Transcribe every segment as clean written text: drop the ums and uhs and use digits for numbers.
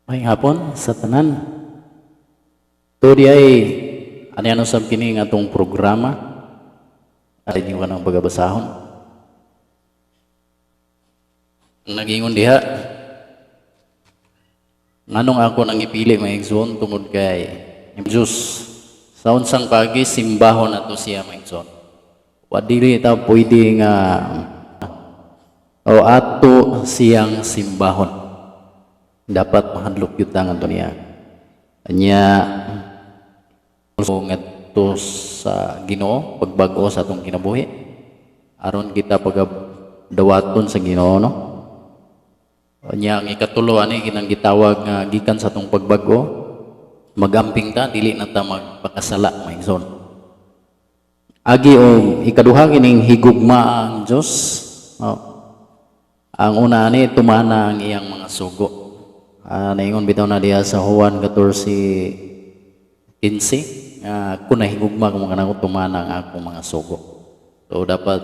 May hapon sa tanan. To di ay ano sab kini nga atong programa ay inyo kanang pagabasahon. Nagingon diha nganong ako nang ipili maigsoon tungod kay Diyos sa unsang pagi simbahon nato siya maigsoon. Wa dili ta pwede nga o ato siyang simbahon. Dapat mahadlok yun tangan to niya. Anya ngadto sa Ginoo pagbago sa atong kinabuhi aron kita pagdawaton sa Ginoo no. Anya ang ikatulo ani kinang gitawag nga gikan sa atong pagbago magamping ta dili na ta magpakasala maigsoon. Agi og ikaduha kining higugma ang Dios. Ang una ani tumana ang iyang mga sugo. Naingon bitaw na diya sa Juan 14:15 kung nahigugma kung mga nangot tumana ang akong mga sugo. So dapat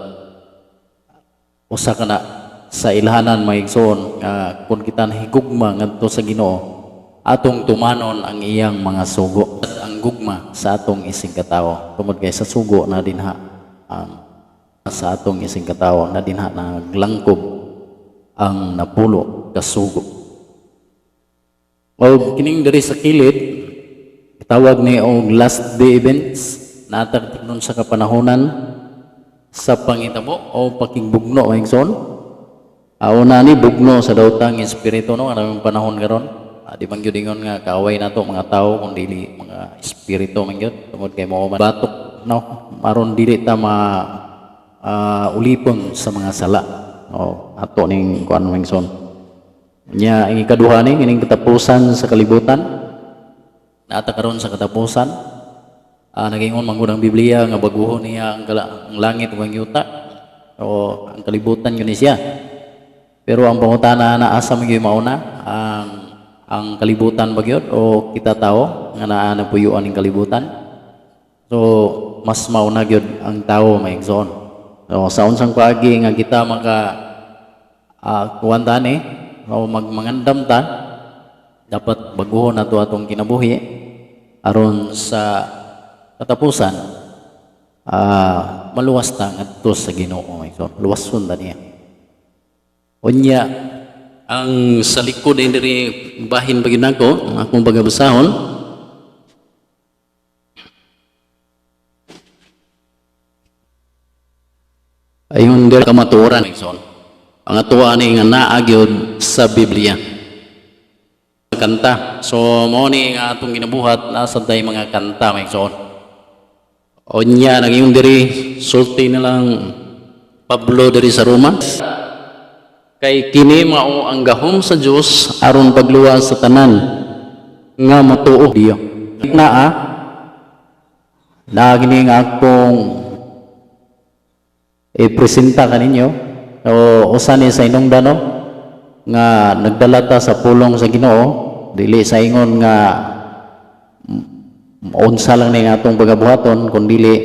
usa ka na sa ilhanan maigsoon kung kita nahigugma ngadto sa Ginoo atong tumanon ang iyang mga sugo. Ang gugma sa atong ising katawo tungod kay sa sugo na dinha sa atong ising katawo na dinha naglangkob ang napulo ka sugo. O kining diri sa kilid tawag ni og last day events natag nun sa kapanahonan sa pangitabo o pakigbugno maigsoon. Una ni bugno sa dawtang espiritu no anong panahon karon. Di man gyud ingon nga kaaway nato mga tawo kun dili mga espiritu man gyud tungod kay mao man batok no aron dili ta ulipon sa mga sala. Ato ning kuan maigsoon. Nya ang ikaduha ni kining katapusan sa kalibutan. Naata karon sa katapusan. Nagingon manggod ang Biblia nga baguhon niya ang langit ug ang yuta o ang kalibutan yun siya. Pero ang pangutana na asa man gyud mauna ang kalibutan ba gyud o kita tao nga naa na puyuan ning kalibutan. So mas mauna gyud ang tao maigsoon. So sa unsang paagi nga kita maka kuwantan o magmangandam ta dapat baguhon nato atong kinabuhi aron sa katapusan maluwas ta ngadto sa Ginoo ito luwason ta niya. Unya ang sa likod diri bahin bagid nako akong pagabasahon ayon diri kamatuoran igsoon. Ang atuwa ni nga naa gyud sa Biblia. Kanta. So mao ni nga atong ginabuhat nasa tay mga kanta maigsoon. Unya nagingon diri sulti na lang Pablo diri sa Roma. Kay kini mao ang gahom sa Dios aron pagluwas sa tanan nga matuo diyo. Na gini nga akong ipresenta kaninyo o usa ni sa inungdan nga nagdala ta sa pulong sa Ginoo dili sa ingon nga unsa lang ni atong pagabuhaton kun dili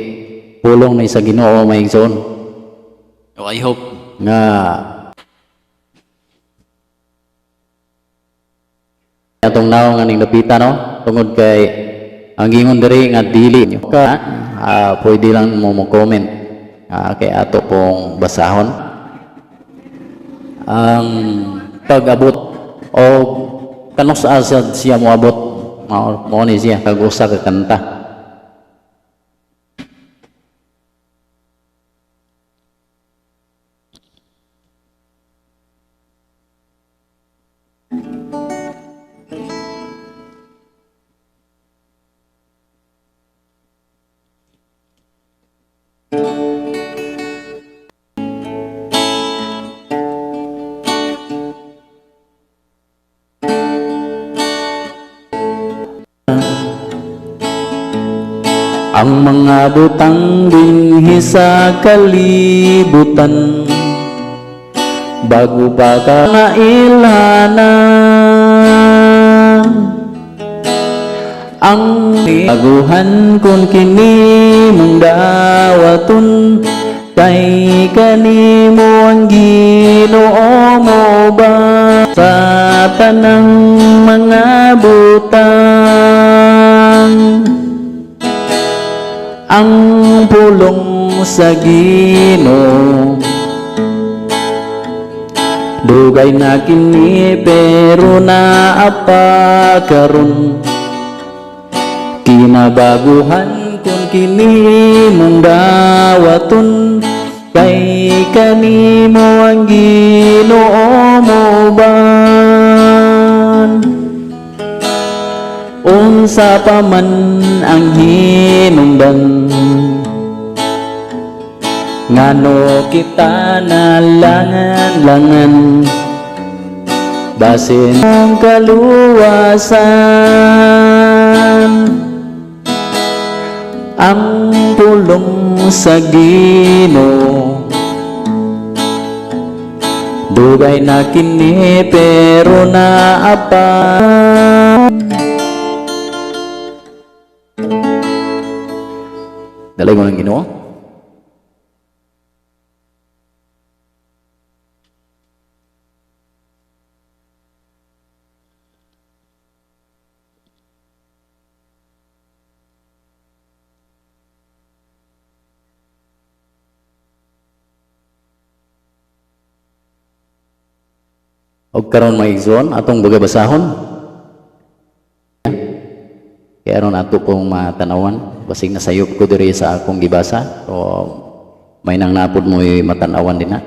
pulong ni sa Ginoo maigsoon. I hope nga atong naong nga ning napita no tungod kay ang gingon diri nga dili nyo pwede lang mo comment kay ato pong basahon ang pag-abot o kanus asad siya moabot mo ni siya kag usa ka kanta. Ang mga butang dinhi sa kalibutan bago pa ka nailhanan ang aguhan kun kini mong dawaton kay kanimo ang Ginoo mo ba sa tanang mga butang ang pulong sa Ginoo dugay na kini pero naapa karon kinabaguhan kun kini mong dawaton kay kanimo ang Ginoo mo ban unsa pa man ang hinungdan ngano kita nalangan-langan basin ang kaluwasan ang pulong sa Ginoo dugay na kini pero naapa dalay mo ng Ginoo. Og karon maigsoon atong bagabasahon. Kaya ron ato kong matanawan basig nasayop ko diri sa akong gibasa o may nang napod mo'y matanawan din na.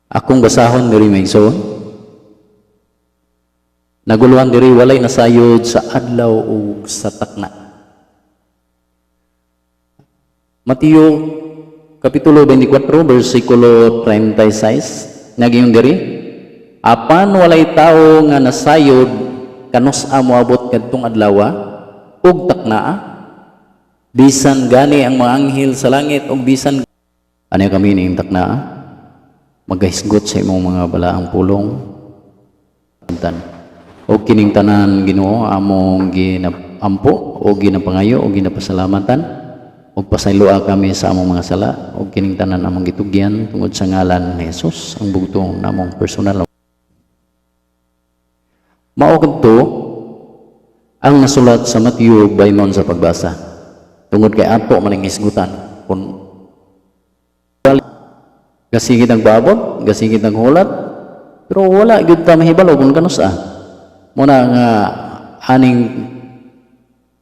Akong basahon diri maigsoon. Naguluhan diri walay nasayod sa adlaw ug sa takna. Mateo Kapitulo 24, versikulo 36 ngayon diri apan walay tao nga nasayod kanus moabot kadtong adlaw ug taknaa bisan gani ang mga anghel sa langit ug bisan ano kami ning taknaa magahisgot sa imong mga balaang pulong o kining tanan Ginoo among ginampo o ginapangayo o ginapasalamatan ug pasayloa kami sa among mga sala ug kining tanan among gitugyan tungod sa ngalan ni Jesus ang bugtong namong personal. Mao kadto ang nasulat sa Mateo baynon sa pagbasa tungod kay ato maning isgutan kun gasigid ang babot gasigid ang hulat pero wala gyud ta mahibalo kung kanusa muna nga aning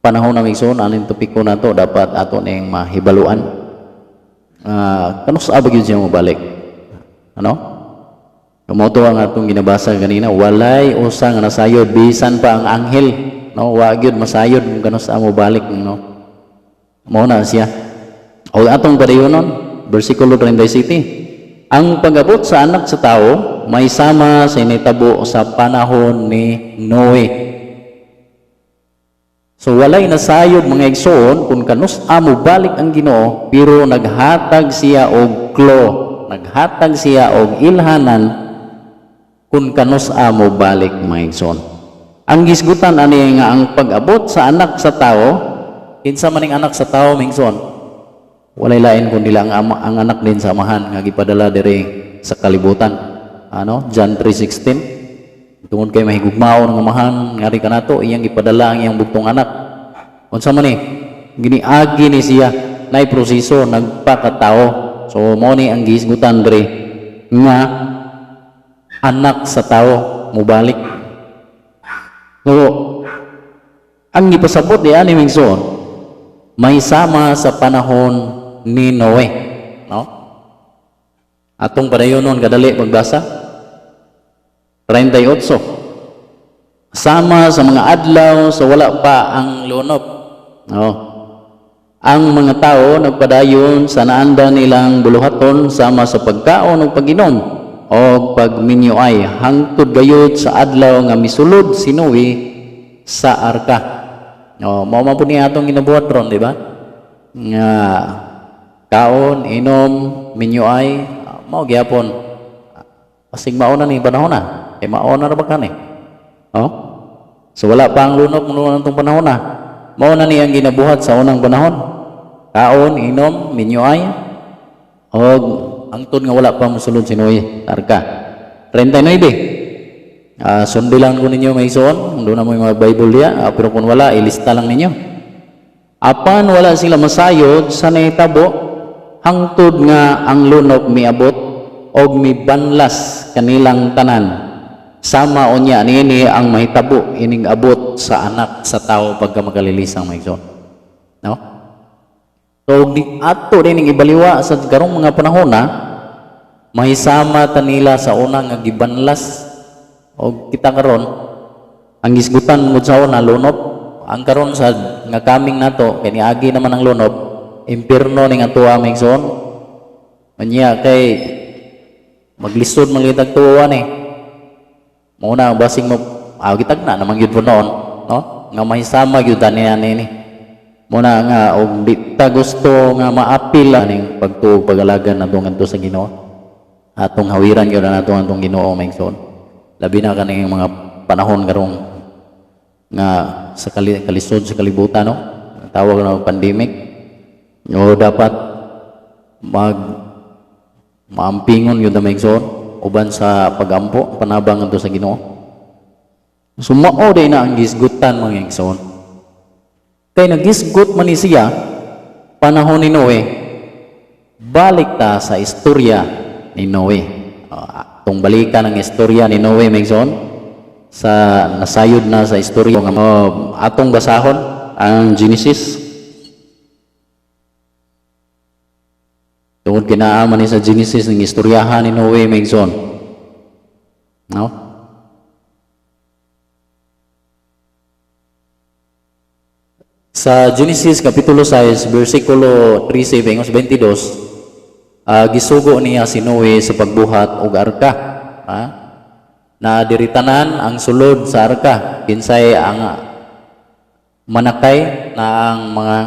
panahon na migsoon aning topiko na to dapat ato ning mahibaluan kanusa ba gyud siya mobalik ano kamoto ang atong ginabasa kanina walay usa nga nasayod bisan pa ang anghel no wa gyud masayod kung kanusa mobalik no mao na siya o atong padayonon bersikulo 37 ang pag-abot sa anak sa tao may sama sa initabo sa panahon ni Noe. So walay nasayod mga igsoon kung kanus amo balik ang Ginoo pero naghatag siya og klo, naghatag siya og ilhanan kung kanus amo balik mga igsoon. Ang gisgutan ani nga ang pag-abot sa anak sa tao, kinsa man ning anak sa tao mga igsoon, walay lain kundi lang ang anak din sa amahan nga gipadala diri sa kalibutan. Ano? John 3:16. Tungod kay mahigugmao ng amahan ngari kanato iyang ipadala ang iyang bugtong anak. Unsa man ni? Giniagi ni siya nay proseso nagpakatao. So mao ni ang gihisgutan diri nga anak sa tao mubalik. So ang gipasabot di ani mingson may sama sa panahon ni Noe, no? Atong padayonon kadali magbasa 38. Sama sa mga adlaw sa wala pa ang lunob, no? Ang mga tao nagpadayon sa naanda nilang buluhaton sama sa pagkaon ug pag-inom o pagminyoay hangtod gayud sa adlaw nga misulod si Noe sa arka. Mao man po niya atong ginabuhat ron, di ba? Nga kaon, inom, minyoay, mao gyapon. Pasig mauna ni panahon na. Kay mauna ra ba kani? So wala pa ang lunok muna nitong panahon na. Mao na ni ang ginabuhat sa unang panahon. Kaon, inom, minyoay, og angtod nga wala pa mosulod si Noe sa arka. 39. Sundo lang ko ninyo may ison, doon na mo yung mga Bible diya, pero kung wala, ilista lang ninyo. Apan wala sila masayod sa naitabo, hangtod nga ang lunok miabot, og mibanlas kanilang tanan. Sama o niya, nini ang mahitabo, ining abot sa anak sa tao pagka magkalilisang may ison. No? So, ato rin ibaliwa sa karong mga panahon na, mahisama tanila sa unang nga gibanlas, o kita karon ang isgutan mo sa una lunob, ang karon sa nga kaming nato kay niagi naman ang lunob, impierno ning atuwa mingson. Anya kay maglisod mangitag tuwa ni. Muna ang basing mo gitag na naman gyud noon, no? Nga mahisama gyud ani ni. Muna nga og di ta gusto nga maapil ning pagtuog pag-alagan nato ngadto sa Ginoo. Atong hawiran gyud nato atong Ginoo mingson. Labi na kaning mga panahon karong nga sa kalisod sa kalibutan, no? Tawag na pandemic. O dapat maampingon yun na maigsoon uban sa pagampo panabang ngadto sa Ginoo. Sumao day na ang gisgutan mga igsoon. Kay nagisgut man ni siya panahon ni Noe. Balik ta sa istorya ni Noe. Itong balikan ng istorya ni Noe Megson sa nasayod na sa istorya ng atong basahon ang Genesis. Tungod kinaaman ni sa Genesis ng istoryahan ni Noe Megson, no? Sa Genesis kapitulo 6 versikulo 13 hanggang 22, gisugo niya si Noe sa pagbuhat og arka. Na diritanan ang sulod sa arka, kinsay ang manakay na ang mga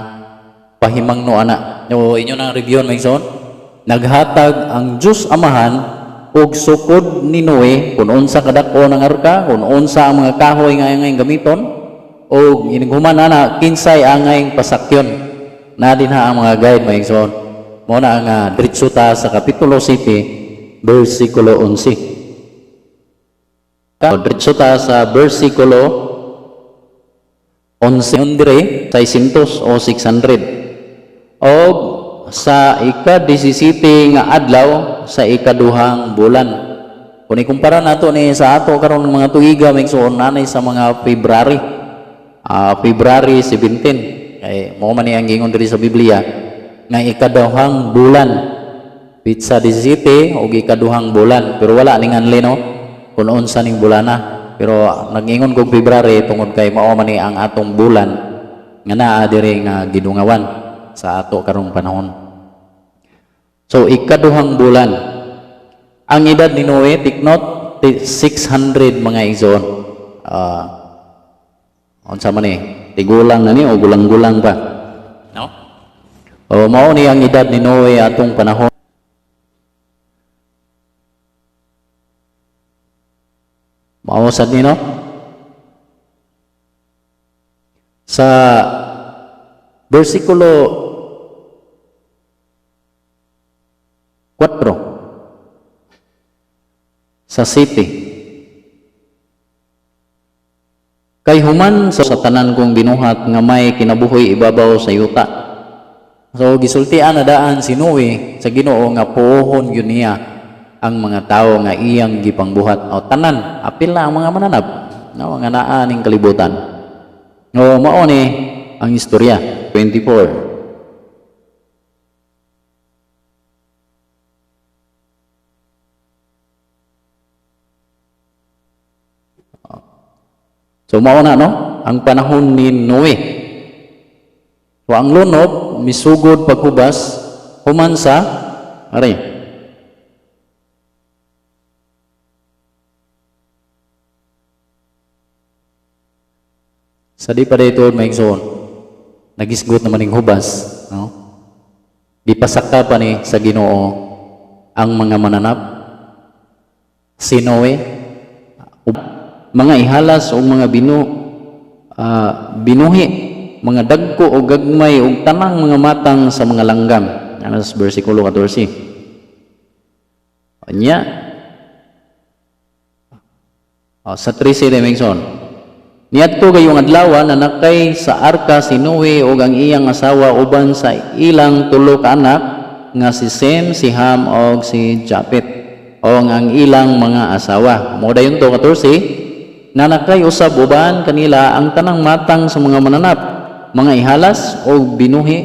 pahimangno ana. O inyo nang review maigsoon. Naghatag ang Dios Amahan og sukod ni Noe kung unsa kadako ng arka, kung unsa ang mga kahoy nga angay gamiton, og inighuman ana kinsay angay pasakyon. Na dinha ang mga guide maigsoon. Mo na nga diretso ta sa kapitulo 7 versikulo 11. Diretso ta sa versikulo 11 dire 600 o 600. O sa ika-17 nga adlaw sa ikaduhang bulan. Kung ikumpara nato ni sa ato karon mga tuiga mingsoon nanay sa mga February. February 17. Kay mo man ni ang gingon diri sa Biblia nga ikaduhang bulan pizza 17 o ikaduhang bulan, pero wala ning anli, no? Kung unsa ning bulana, pero nagingon kog February tungod kay mao man ni ang atong bulan nga naa diri nga gidungawan sa ato karong panahon. So ikaduhang bulan ang edad ni Noe, tiknot 600 mga igsoon. Unsa man ni tigulang na ni o gulang-gulang pa, no? O mao ni ang edad ni Noe atong panahon. Mao sad ni, no? Sa versikulo 4 sa 7, kay human sa tanan kong binuhat nga may kinabuhi ibabaw sa yuta, So gisultian na daan si Noe sa Ginoo nga puhon gyud niya ang mga tawo nga iyang gipangbuhat o tanan apil na ang mga mananap no nga naa ning kalibutan. O mao ni ang istorya 24. So mao na no ang panahon ni Noe. So ang lunod misugod paghubas human sa ari sa di pa dito maigsoon nagisgot naman ning hubas no dipasakta pa ni sa Ginoo ang mga mananap si Noe mga ihalas o mga binuhi mga dagko o gagmay o tanang mga matang sa mga langgam. Ano sa versikulo 14. Anya sa 13 dimension. Niadto kayong adlaw na nakay sa arka si Noe ug ang iyang asawa uban sa ilang tulo ka anak nga si Sem, si Ham ug si Japet o ang ilang mga asawa. Mo dayon to 14 na nakay usab uban kanila ang tanang matang sa mga mananap mga ihalas o binuhi,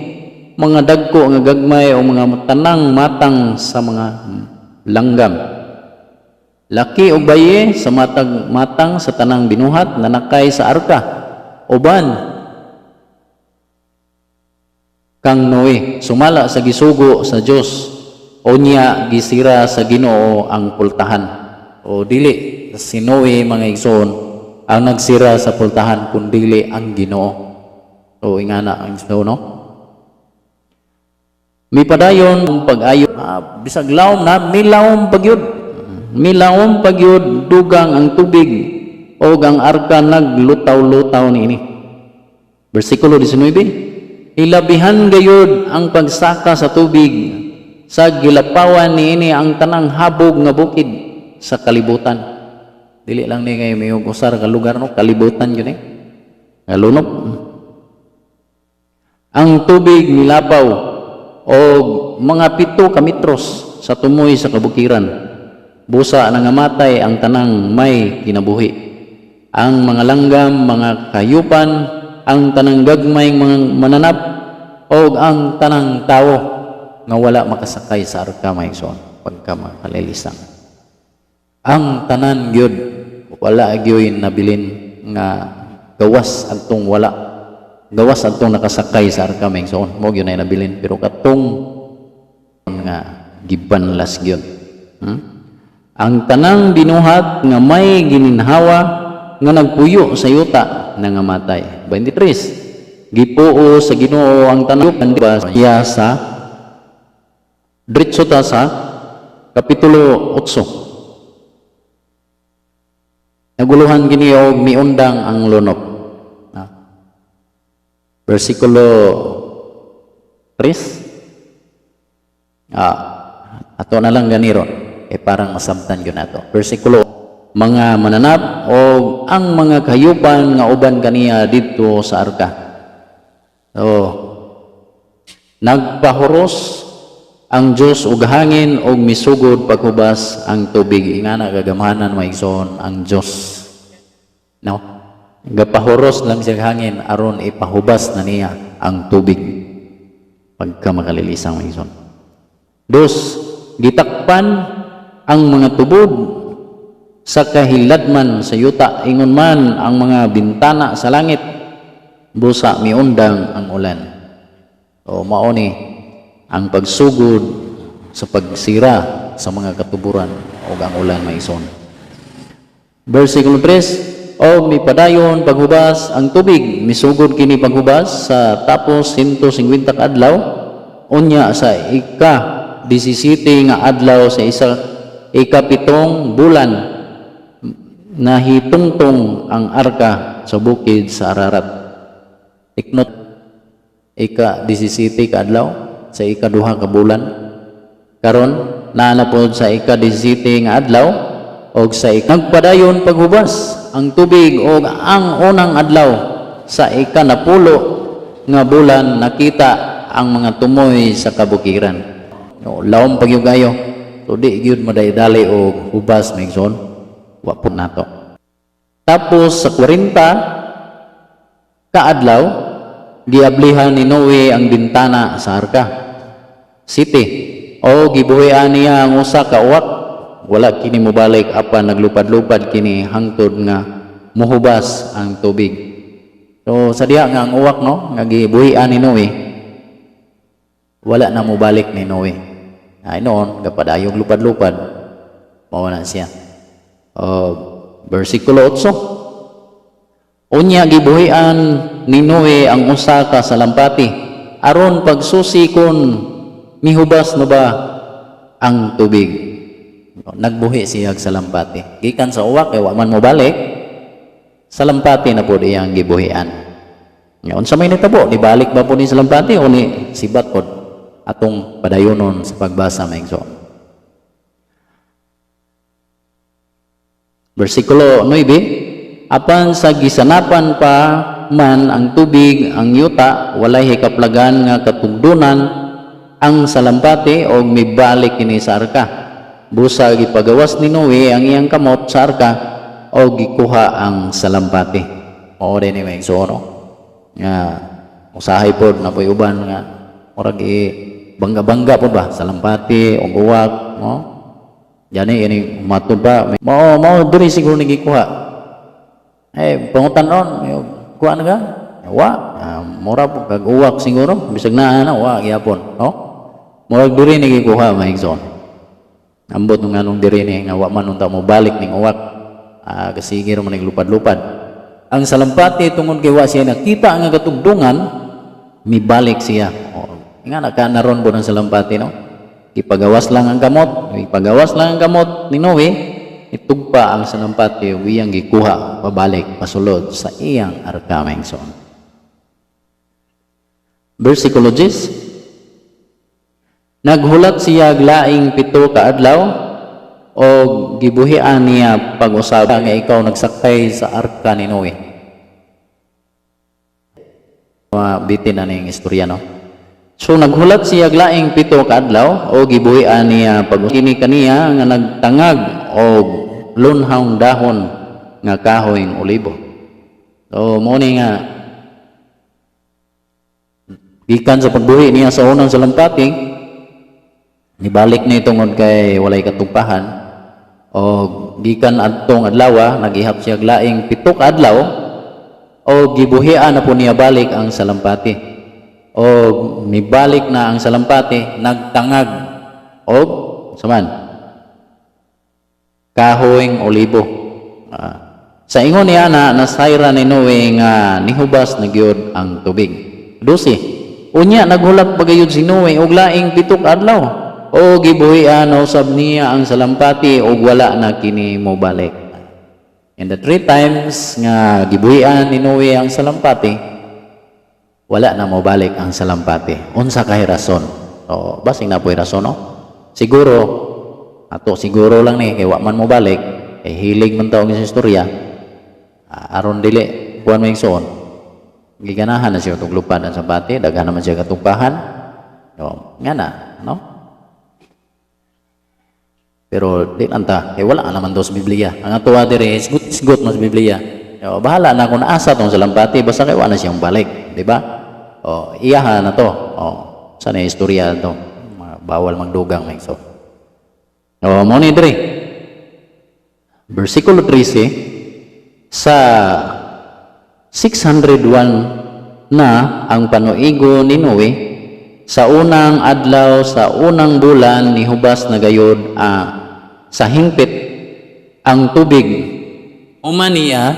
mga dagko nga gagmay o mga tanang matang sa mga langgam. Laki o baye sa matang sa tanang binuhat na nakay sa arka. Uban kang Noe sumala sa gisugo sa Dios o niya gisira sa Ginoo ang pultahan. O dili si Noe mga igsoon ang nagsira sa pultahan kundi ang Ginoo. O ingana ang Ginoo no. Mi padayon ang pag-ayo bisag lawom na milawom pagyud dugang ang tubig o ang arka naglutaw-lutaw niini. Bersikulo 19 ilabihan gayud ang pagsaka sa tubig sa gilapawan niini ang tanang habog nga bukid sa kalibutan. Dili lang ni kay may usar ka lugar no kalibutan yun ngalunop. Ang tubig milapaw o mga 7 ka metros sa tumoy sa kabukiran. Busa nangamatay ang tanang may kinabuhi. Ang mga langgam, mga kayupan, ang tanang gagmayng mga mananap o ang tanang tao nga wala makasakay sa arka maigsoon pagka makalilisang. Ang tanan gyud wala gyoy nabilin nga gawas adtong wala gawas adtong nakasakay sa arka maigsoon mo gyud nay nabilin pero katong nga gibanlas gyud ang tanang binuhat nga may gininhawa nga nagpuyo sa yuta nangamatay. 23 gipuo sa Ginoo ang tanang kandiya sa diretso ta sa kapitulo 8 naguluhan kini og miundang ang lunok. Versikulo 3 ato na lang ganiro parang masabtan yun nato. Versikulo mga mananap o ang mga kayupan nga uban kaniya dito sa arka. So nagpahuros ang Dios og hangin og misugod paghubas ang tubig. Ingana gagamahanan maigsoon ang Dios. No? Gapahuros lang siya hangin aron ipahubas na niya ang tubig pagka makalilisang maigsoon. Dos, gitakpan ang mga tubod sa kahiladman sa yuta ingon man ang mga bintana sa langit busa miundang ang ulan. O mao ni ang pagsugod sa pagsira sa mga katuburan o ang ulan maigsoon. Versikulo 3 o mipadayon paghubas ang tubig misugod kini paghubas sa tapos 150 ka adlaw unya sa ika-17 nga adlaw sa ikapitong bulan nahitungtong ang arka sa bukid sa Ararat. Tiknot ika-17 ka adlaw sa ika-2 ka bulan karon naanapod sa ika-17 nga adlaw og sa nagpadayon paghubas ang tubig og ang unang adlaw sa ika-10 nga bulan nakita ang mga tumoy sa kabukiran. No, lawom pag yung gayo. So di gyud madaydali o hubas maigsoon. Wa po nato. Tapos sa 40 kaadlaw giablihan ni Noe ang bintana sa arka. City. O gibuhian niya ang usa ka uwak. Wala kini mobalik apan naglupad-lupad kini hangtod nga muhubas ang tubig. So sa diha nga ang uwak no nga gibuhian ni Noe wala na mobalik ni Noe. Ay noon kapadayog lupad-lupad mao na siya. Versikulo 8. Unya gibuhian ni Noe ang usa ka salampati aron pagsusi kon mihubas na ba ang tubig. Nagbuhi siya sa salampati. Gikan sa uwak kay wa man mobalik. Salampati na po diyang gibuhian. Ngayon sa may nitabo, nibalik ba po ni salampati o ni sibat po atong padayonon sa pagbasa maigsoon. Versikulo 9. Apan sa gisanapan pa man ang tubig ang yuta walay hikaplagan nga katugdunan ang salampati o mibalik kini sa arka. Busa gipagawas ni Noe ang iyang kamot sa arka o gikuha ang salampati. Mao din ni maigsoon nga usahay pod na poy uban nga murag bangga-bangga po ba salampati o uwak no. Jani ini matud ba mao diri siguro ni gikuha. Pangutan ron kuha na ka? Wa mura po kag uwak siguro bisag na wa gyapon no. Murag diri ni gikuha maigsoon. Ambot ng anong diri ni nga wa man unta mo balik ning uwak. Kasi giro man naglupad-lupad. Ang salampati tungod kay wa siya nakita nga katugdungan mibalik siya. Nga nakanaron po ng salampati no. Ipagawas lang ang kamot ni Noe, itugpa ang salampati ug iyang gikuha pabalik pasulod sa iyang arka maigsoon. Versikulo 10. Naghulat siya laing 7 ka adlaw o gibuhian niya pag-usab nga ikaw nagsakay sa arka ni Noe. Bitin na ning istorya no. So naghulat siya laing 7 ka adlaw o gibuhian niya pag-kini kaniya nga nagtangag og lunhang dahon nga kahoyng olibo. So mo ni nga gikan sa pagbuhi niya sa unang salampati nibalik ni tungod kay walay katugpahan o gikan adtong adlaw nagihap siya laing 7 ka adlaw o gibuhian na po niya balik ang salampati o nibalik na ang salampati nagtangag og saman kahoyng olibo. Sa ingon niya nasayra ni Noe nga nihubas na gyud ang tubig. 12. Unya naghulat pagayud si Noe og laing 7 ka adlaw o gibuhian na usab niya ang salampati o wala na kini mo balik. And the 3 times nga gibuhian ni Noe ang salampati wala na mo balik ang salampati. Unsa kay rason? So basing na po'y rason no? Siguro lang ni kay wa man mo balik kay hilig man taong sa istorya aron dili kuan maigsoon giganahan na siya tuglupad ang salampati daghan naman siya katugpahan nga na no. Pero di anta kay wala naman daw sa Biblia. Ang atuwa dire isgot mo sa Biblia. Bahala na kung asa tong salampati basta kay wala siyang balik, di ba? Iyahan na to. Sana istorya to. Bawal magdugang maigso. Mo ni dire. Versikulo 13 sa 601 na ang panuigo ni Noe sa unang adlaw sa unang bulan ni hubas na gayod sa hingpit ang tubig umaniya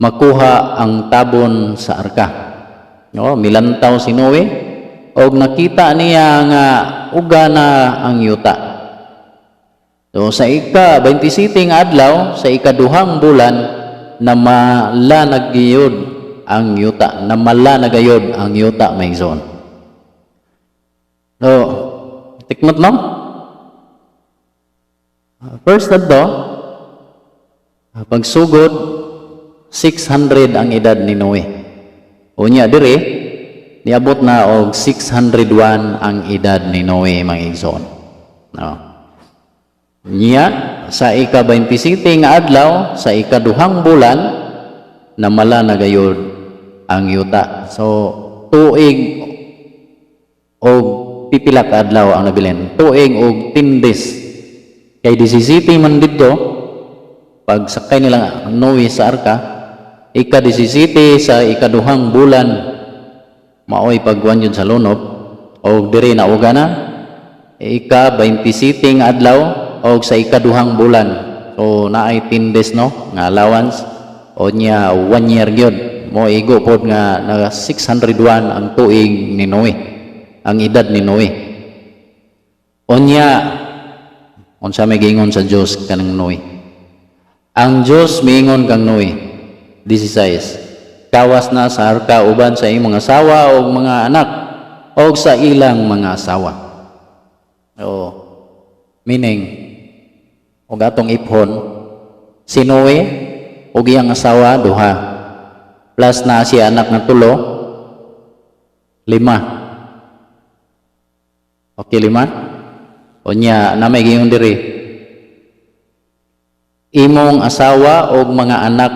makuha ang tabon sa arka. No, milantaw si Noe og nakita niya nga uga na ang yuta. So sa ika-27 nga adlaw sa ikaduhang bulan na malanag gayud ang yuta, namala na gayod ang yuta maigsoon. So, tikmat no? First adto, pagsugod 600 ang edad ni Noe. Unya diri niabot na og 601 ang edad ni Noe mga igsoon. No. Niya sa ika-27 nga adlaw sa ikaduhang bulan namala na gayud ang yuta. So tuig og pipila ka adlaw ang nabilin. Tuig og 10 days. Kay 17 man dito pag sakay nila Noe sa arka, ika-17 sa ikaduhang bulan maoy pagwan yun sa lunob o diri na uga na ika-27 nga adlaw o sa ikaduhang bulan. So naay 10 days no nga allowance o niya 1 year gyud mo igo pod nga na 601 ang tuig ni Noe, ang edad ni Noe. O niya unsa may gingon sa Dios kanang Noe? Ang Dios miingon kang Noe 16, kawas na sa arka uban sa imong asawa o mga anak o sa ilang mga asawa. Meaning o atong iphon si Noe o iyang asawa duha plus na siya anak na 5. Okay, 5. O niya na may gingon diri imong asawa o mga anak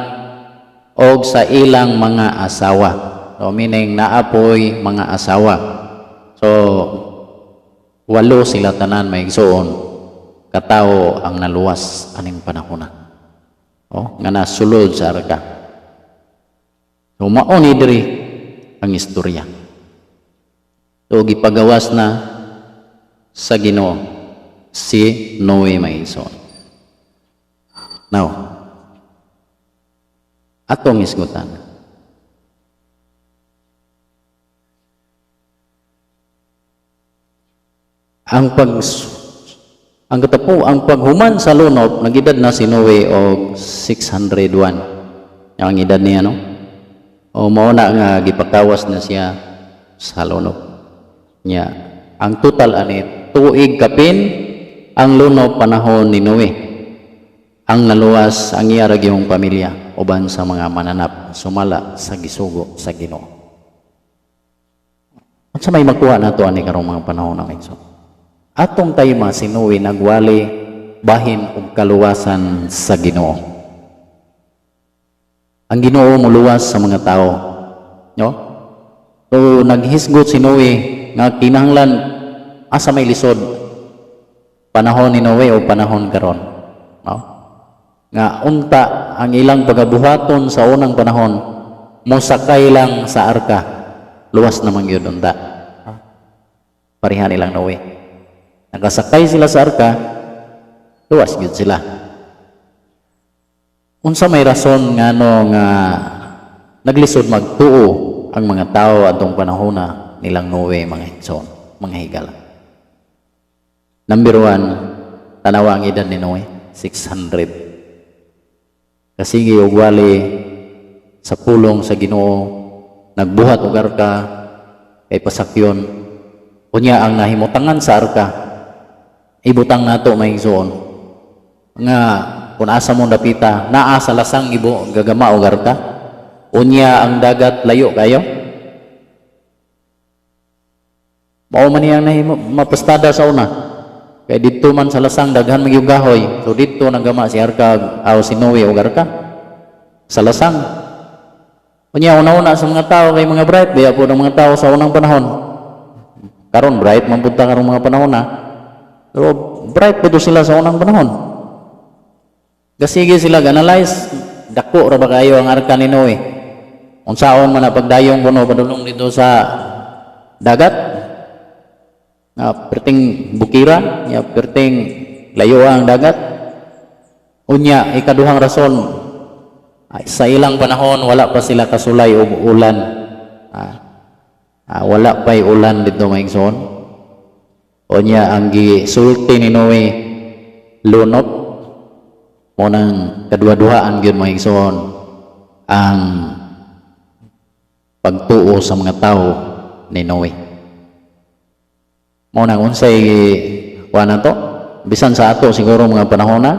og sa ilang mga asawa. So meaning naapoy mga asawa. So 8 sila tanan may igsoon katawo ang naluwas aning panahon na. Nga nasulod sa arka. So mao ni diri ang istorya. So gipagawas na sa Ginoo si Noe may igsoon. Now, atong isgutan. Ang paghuman sa lunob nagedad na si Noe og 601 ang edad niya no. O mao na nga gipakawas na siya sa lunob niya. Ang total ani tuig kapin ang lunob panahon ni Noe. Ang naluwas ang iya ra gyung pamilya uban sa mga mananap sumala sa gisugo sa Ginoo. Unsa may makuha nato ani karong mga panahon na igsoon? Atong tayma si Noe nagwali bahin og kaluwasan sa Ginoo. Ang Ginoo muluwas sa mga tao, no? So naghisgot si Noe nga kinahanglan asa may lisod panahon ni Noe o panahon karon, no? Nga unta ang ilang pagabuhaton sa unang panahon mosakay lang sa arka, luwas naman yun unta. Parihan ilang Noe, nakasakay sila sa arka, luwas yun sila. Unsa may rason nga no nga naglisod magtuo ang mga tao atong panahon na nilang Noe mga igsoon, mga higala. Number 1, tanawa ang edad ni Noe 600. Kasigi og wali sa pulong sa Ginoo, nagbuhat og arka kay pasakyon. Unya ang nahimutangan sa arka ibutang nato may igsoon nga kun asa mo dapita naa sa lasang ibo gagama og arka. Unya ang dagat layo kayo. Mao man yang mapastada sa una. Kaya dito man sa lasang daghan magyug gahoy. So dito nagama si arka aw si Noe og arka sa lasang. Unya una-una sa mga tao kay mga bright biya po ng mga tao sa unang panahon. Karon bright man punta karong mga panahon na. Pero bright pa sila sa unang panahon. Gasige sila analyze dako ra ba kayo ang arka ni Noe. Unsaon man na pagdayong kuno padulong dito sa dagat. Perting bukira, perting layo ang dagat. Unya ikaduhang rason sa ilang panahon wala pa sila kasulay og ulan. Wala pa'y ulan dito mga igsoon. Unya ang gisulti ni Noe lunop mo nang kadua-duhaan gyud mga igsoon ang pagtuo sa mga tao ni Noe. Mo nang unsay kuan nato bisan sa ato siguro mga panahon na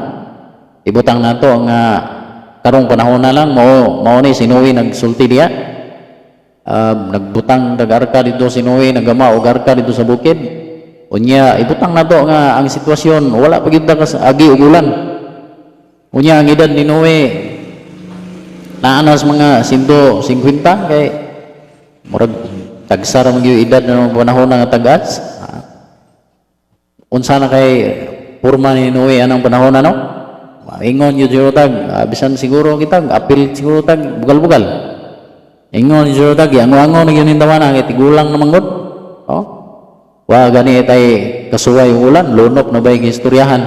ibutang nato nga karong panahon na lang mao ni si Noe nagsulti diya nagbutang dag-arka dito si Noe, nagama og arka dito sa bukid. Unya ibutang nato nga ang sitwasyon wala pa gyud ka agi ug ulan. Unya ang edad ni Noe naanas mga 150 kay murag tagsara man gyud edad ng panahon nga tag-ats. Unsa na kay porma ni Noe anang panahon ano? Ingon yun siguro tag, bisan siguro kita, apil siguro tag, bugal-bugal. Ingon yun siguro tag, ango-ango na yun yung tawanan, kaya tigulang naman god. Oh? Wa gani tay kasuway yung ulan, lunok na ba yung istoryahan.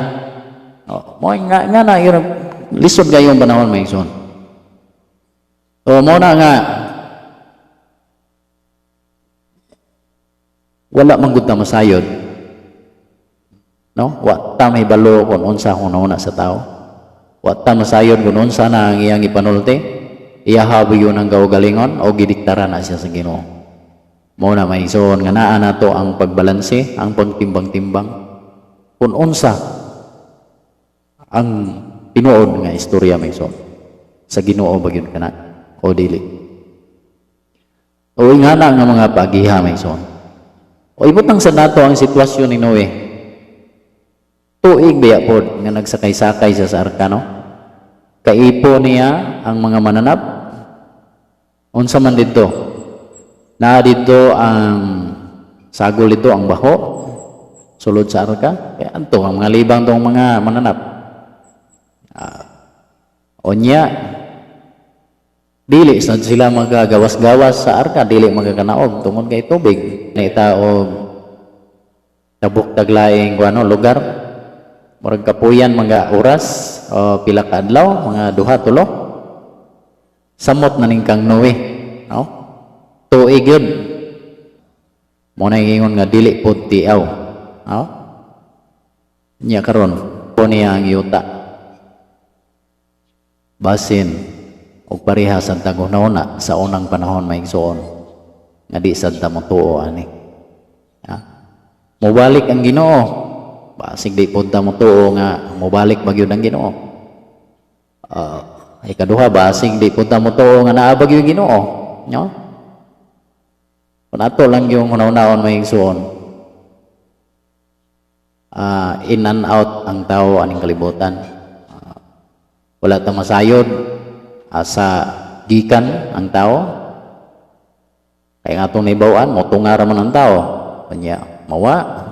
Oh, mo nga na, yun, lisod kayo yung panahon may son. So, mo na nga, wala manggod na masayod. No? Wa ta may balo kung unsa kung nauna sa tao. Wata masayod kung unsa na ang iyang ipanulti, iyahabi yun ang gawgalingon o gidiktara na siya sa Ginoo. Mo na may isuon nga naa nato ang pagbalanse, ang pagtimbang-timbang kung unsa ang tinuod nga istorya may isuon sa Ginoo ba gyud kana o dili. O ingana nga mga pagiha may isuon. O ibutang sa nato ang sitwasyon ni Noe. Tuig biya pod nga nagsakay-sakay sa arka no. Kaipo niya ang mga mananap. Unsa man didto? Na didto ang sagol dito ang baho sulod sa arka. Kaya anto ang mga libang tong mga mananap. Onya dili sad sila magagawas-gawas sa arka, dili magakanaog tungod kay tubig. Naitaog tabuk taglaing kuno lugar. Murag kapuyan mga oras o pila ka adlaw, mga duha tulo. Samot na ning kang Noe, no? Tuig yun. Mo na ingon nga dili pod tiaw, no? Nya karon po niya ang yuta. Basin og pareha sa tagunona sa unang panahon maigsoon nga di sad ta motuo ani. Ha? Mobalik ang Ginoo. Basig di punta mo tuo nga mobalik ba gyud ang Ginoo. Ikaduha basig di punta mo tuo nga naa ba gyud Ginoo, no? Kun ato lang yung hunaw-hunaon may igsoon. In and out ang tao aning kalibutan. Wala ta masayod asa gikan ang tao. Kaya nga itong naibawan, motunga raman ang tao. Kanya, mawa.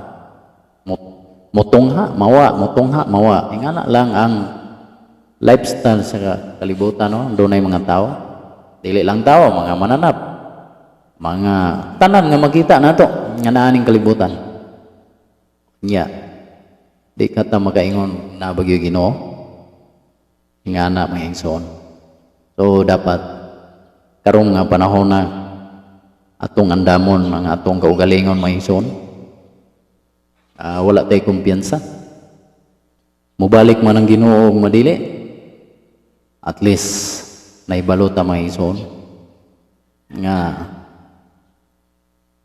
Mutungha, mawa. Ingana lang ang lifestyle sa kalibutan, no? Doon ay mga tao. Dili lang tao, mga mananap. Mga tanan nga makita na to, nga naaning kalibutan. Nya, di ka ta makaingon na bagyo Ginoo. Ingana mga ingsoon. So, dapat karong nga panahon na atong andamon, mga atong kaugalingon mga ingsoon. Wala tayo kumpiyansa. Mubalik man ang Ginoo og madili. At least naibalota mga igsoon nga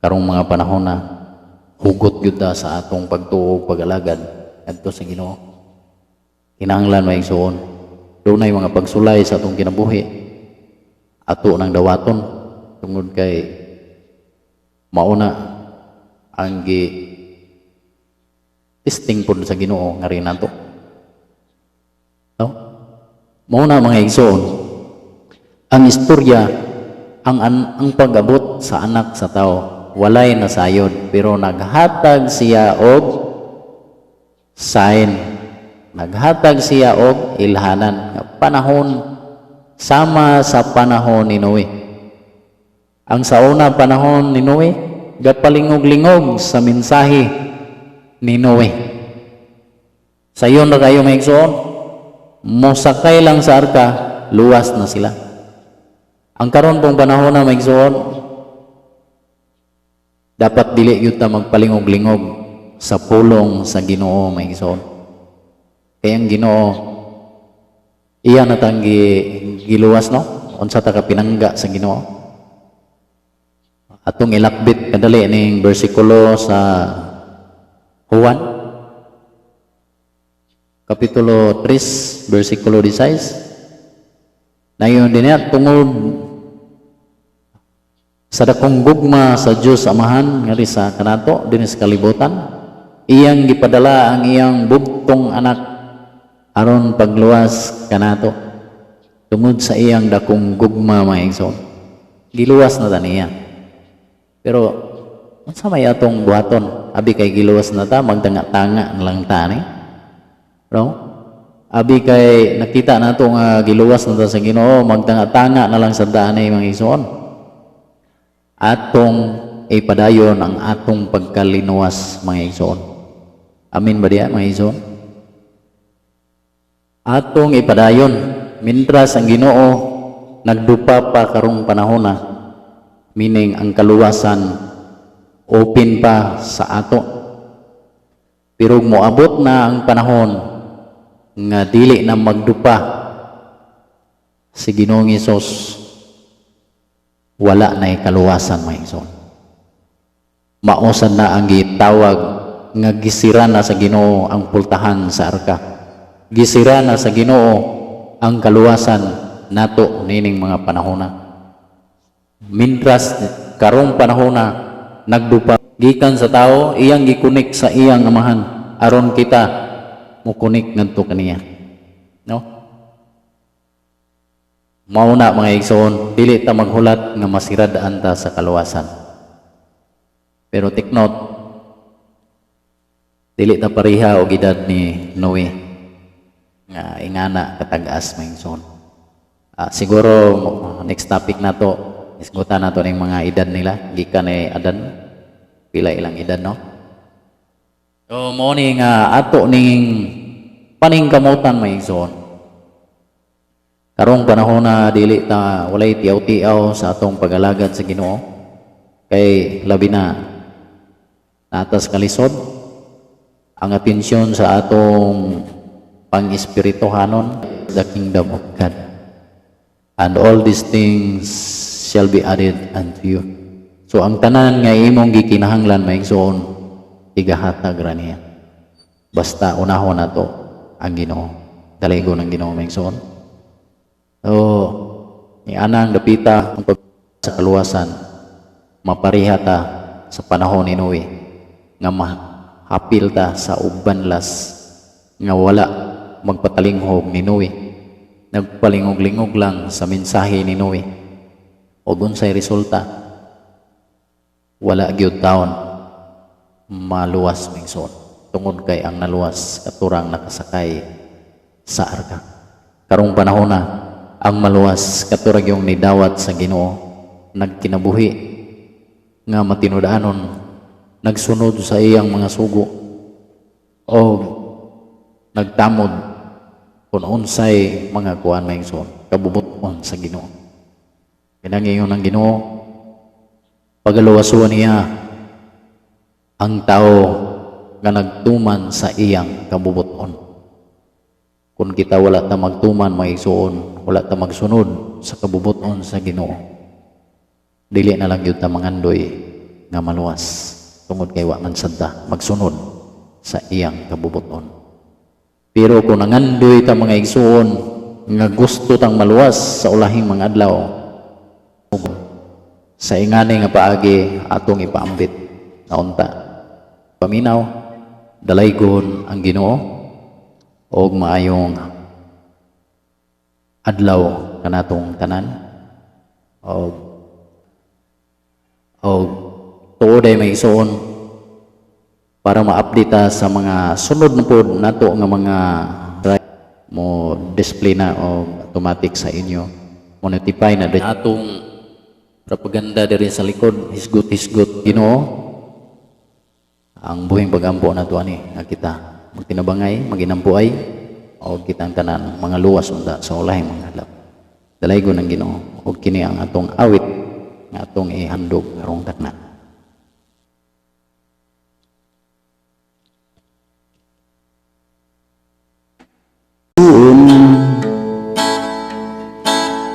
karong mga panahon na hugot gyud ta sa atong pagtuo pag-alagad adto sa Ginoo. Kinahanglan mga igsoon dunay mga pagsulay sa atong kinabuhi ato nang dawaton tungod kay mauna ang testing po sa Ginoo nga rin nato. No? Mauna mga igsoon, ang istorya, ang pag-abot sa anak sa tao, walay nasayod, pero naghatag siya og sign, naghatag siya og ilhanan, panahon, sama sa panahon ni Noe. Ang sa una panahon ni Noe, gapalingog-lingog sa mensahe ni Noe. Sa iyon na kayo may igsoon, mosakay lang sa arka, luwas na sila. Ang karon pong panahon na may igsoon, dapat dili yun ta magpalingog-lingog sa pulong sa Ginoo may igsoon. Kaya ang Ginoo, iya na tang giluwas, no? Unsa ta ka pinangga sa Ginoo. Atong ilakbit kadali ning bersikulo sa Juan Kapitulo 3 versikulo 16. Na yun din yan tungod sa dakong gugma sa Dios Amahan nga sa kanato dinhi sa kalibutan, iyang gipadala ang iyang bugtong anak aron pagluwas kanato tungod sa iyang dakong gugma mga igsoon. Giluwas na ta niya. Pero unsa may atong buhaton? Abi kay giluwas na ta, magtanga-tanga na lang ta ni. No? Abi kay nakita nato nga giluwas na ta sa Ginoo, magtanga-tanga na lang sa daan ni mga igsoon. Atong ipadayon ang atong pagkalinuwas mga igsoon. Amin ba diya mga igsoon? Atong ipadayon mintras ang Ginoo nagdupa pa karong panahon na, meaning ang kaluwasan open pa sa ato. Pero moabot na ang panahon nga dili na magdupa si Ginoong Hesus, wala na kaluwasan mga igsoon. Mausan na ang gitawag nga gisira na sa Ginoo ang pultahan sa arka. Gisira na sa Ginoo ang kaluwasan nato nining mga panahon na. Mintras karong panahon na nagdupa gikan sa tao, iyang gikunik sa iyang amahan aron kita mukunik ngadto kaniya. No? Mauna mga igsoon, dili ta maghulat nga masiradaan ta sa kaluwasan. Pero take note, dili ta pareha og edad ni Noe nga ingana katag-as mga igsoon. Siguro next topic nato, isgutan nato ning mga edad nila gikan ni Adan, pila ilang edad, no? So mo ni nga ato ning paningkamutan mga igsoon. Karong panahon na dili ta walay tiyaw-tiyaw sa atong pag-alagad sa Ginoo, kay labi na natas kalisod ang atensyon sa atong pang-espirituhanon, the kingdom of God, and all these things shall be added unto you. So ang tanan nga imong gikinahanglan maigsoon, igahatag ra niya. Basta unahon nato ang Ginoo, daligon ang Ginoo maigsoon. So, ni anang dapita ang sa kaluwasan, mapariha ta sa panahon ni Noe, nga mahapil ta sa ubanlas nga wala magpatalinghog ni Noe. Nagpalingog-lingog lang sa mensahe ni Noe. O unsay resulta, wala gyud taon maluwas mingson, tungod kay ang naluwas katurang nakasakay sa arka. Karong panahon na ang maluwas katurag yung nidawat sa Ginoo, nagkinabuhi nga matinudanon, nagsunod sa iyang mga sugo, o nagtamod kung unsay mga kuan maigsoon, kabubuton sa Ginoo. Kinangingon ng Ginoo, pagaluwasuan niya ang tao nga nagtuman sa iyang kabubuton. Kung kita wala ta magtuman maigsoon, wala ta magsunod sa kabubuton sa Ginoo, dili na lang gyud ta mangandoy nga maluwas, tungod kay wa man sad ta magsunod sa iyang kabubuton. Pero kung nangandoy ta mga igsoon nga gusto tang maluwas sa ulahing mga adlaw, sa ingani nga paagi atong ipaambit na unta, paminaw, dalaygon ang Ginoo og maayong adlaw kanatong tanan, og tuoday may igsoon para ma-update ta sa mga sunod na pod nato nga mga mo display na o automatic sa inyo, mo notify na atong propaganda diri sa likod. Hisgot Ginoo ang buhing pagampo nato ani nga kita magtinabangay, maginampuay, o kitang tanan mga luwas unda sa ulahing mga adlaw. Dalaygon ang Ginoo, o kini ang atong awit nga atong ihandog karong takna.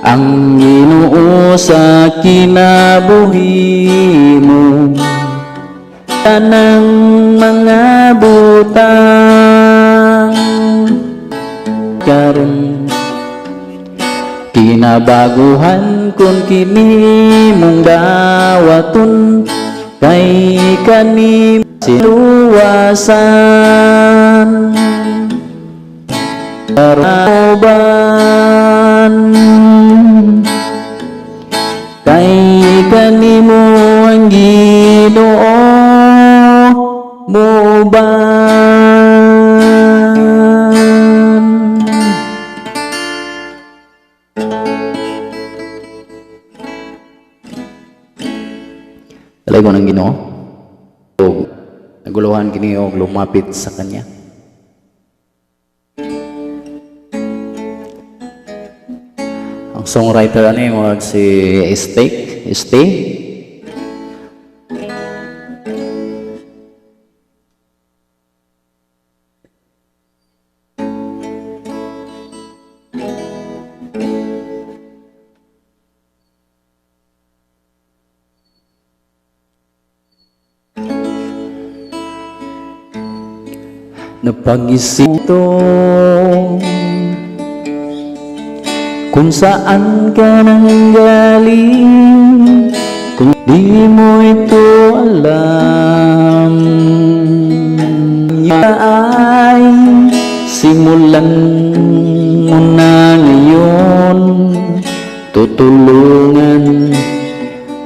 Ang Ginoo sa kinabuhi mo, tanang mga butang karon baguhan kun kini mong dawaton kay kani siluwasan karoban kay kanimo ang Ginoo moban. Talaga ng Ginoo naguluhan kini og lumapit sa kanya. Ang songwriter ani mo si Stay. Napag-isip ito kung saan ka nanggaling, kung di mo ito alam, niya ay simulan mo na ngayon, tutulungan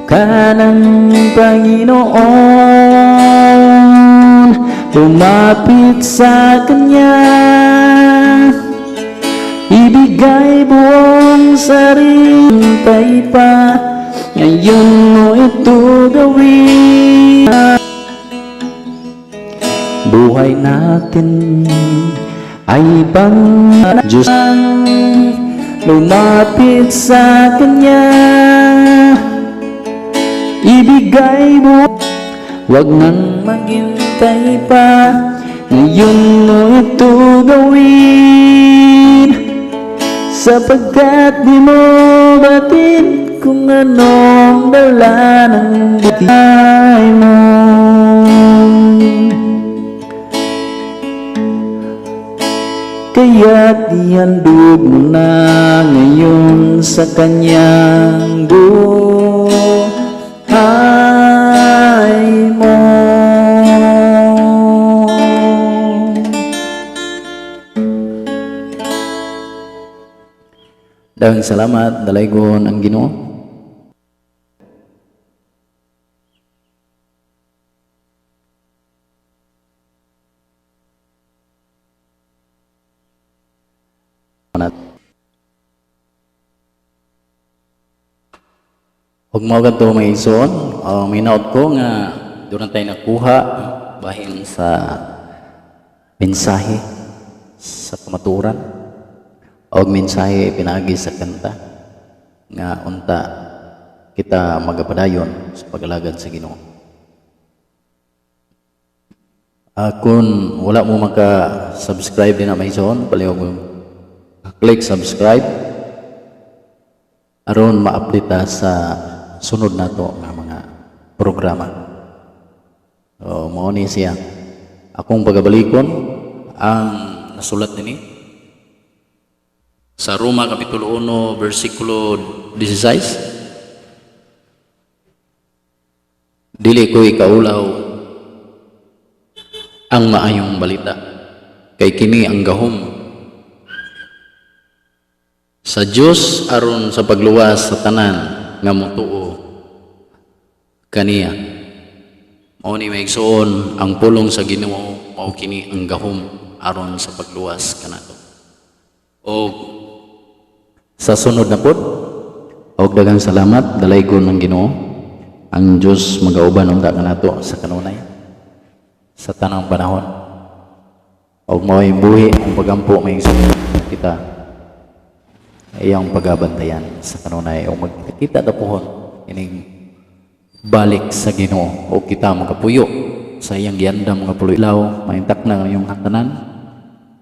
ka ng Panginoon. Lumapit sa Kanya, ibigay buong sarili pa, ngayon mo ito gawin. Buhay natin ay pang Diyos. Lumapit sa Kanya, ibigay mo. Huwag nang maghintay pa, ngayon mo ito gawin, sapagkat di mo batid kung anong dala ng buhay mo. Kaya't ihandog mo na ngayon sa Kanyang buhay mo. Daghang salamat, dalaygon ang Ginoo. Huwag mo agad ito may ison. Minaot ko nga doon tayo nakuha bahin sa mensahe sa kamaturan o mensahe pinagi sa kanta nga unta kita magapadayon sa pagalagad sa Ginoo. Kung wala mo maka-subscribe din na may ison, paliw mo click subscribe aron ma-update sa sunod na to nga mga programa. Mao ni siya akong pagabalikon ang nasulat nini sa Roma Kapitulo 1 versikulo 16. Dili ko ikaulaw ang maayong balita, kay kini ang gahom sa Dios aron sa pagluwas sa tanan nga motuo kaniya. Mao ni maigsoon ang pulong sa Ginoo, mao kini ang gahom aron sa pagluwas kanato. O sa sunod na pod, og daghang salamat, dalaygon ng Ginoo. Ang Dios magauban unta kanato sa kanunay sa tanang panahon. Og mao'y buhi ang pagampo maigsoon kita iyang pagabantayan sa kanunay o magkita na pohon ining balik sa Ginoo o kita magapuyo sa iyang giandam nga pulo ilaw maintak na iyong hatanan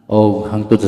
o hangtod sa